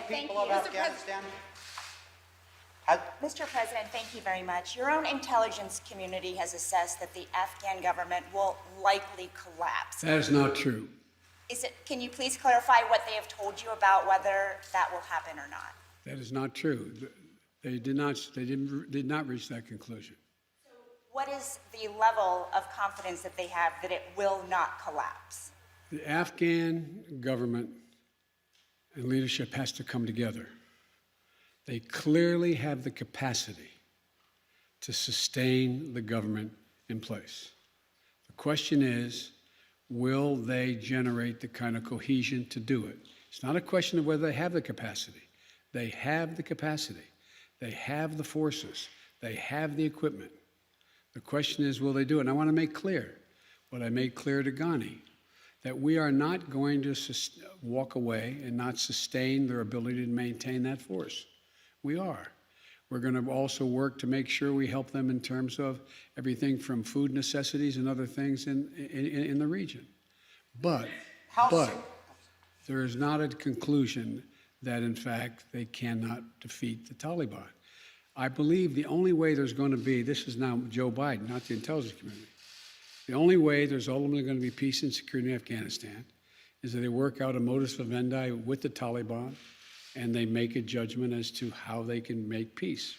people of Afghanistan? Mr. President, thank you very much. Your own intelligence community has assessed that the Afghan government will likely collapse. That is not true. Can you please clarify what they have told you about whether that will happen or not? That is not true. They did not reach that conclusion. What is the level of confidence that they have that it will not collapse? The Afghan government and leadership has to come together. They clearly have the capacity to sustain the government in place. The question is, will they generate the kind of cohesion to do it? It's not a question of whether they have the capacity. They have the capacity. They have the forces. They have the equipment. The question is, will they do it? And I want to make clear what I made clear to Ghani, that we are not going to walk away and not sustain their ability to maintain that force. We are. We're going to also work to make sure we help them in terms of everything from food necessities and other things in the region. But there is not a conclusion that, in fact, they cannot defeat the Taliban. I believe the only way there's going to be, this is now Joe Biden, not the intelligence community, the only way there's ultimately going to be peace and security in Afghanistan is that they work out a modus vivendi with the Taliban and they make a judgment as to how they can make peace.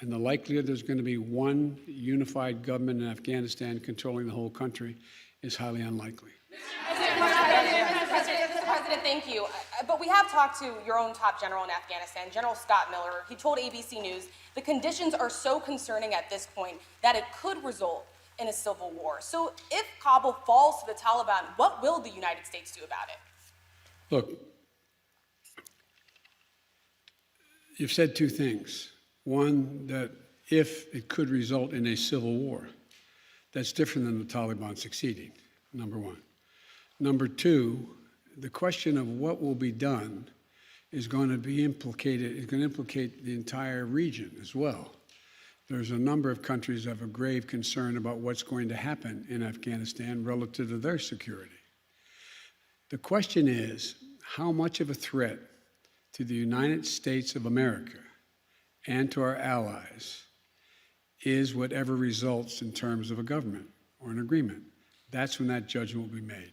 And the likelihood there's going to be one unified government in Afghanistan controlling the whole country is highly unlikely. Mr. President, thank you. But we have talked to your own top general in Afghanistan, General Scott Miller. He told ABC News the conditions are so concerning at this point that it could result in a civil war. So if Kabul falls to the Taliban, what will the United States do about it? Look, you've said two things. One, that if it could result in a civil war, that's different than the Taliban succeeding, number one. Number two, the question of what will be done is going to be implicated, is going to implicate the entire region as well. There's a number of countries that have a grave concern about what's going to happen in Afghanistan relative to their security. The question is, how much of a threat to the United States of America and to our allies is whatever results in terms of a government or an agreement? That's when that judgment will be made.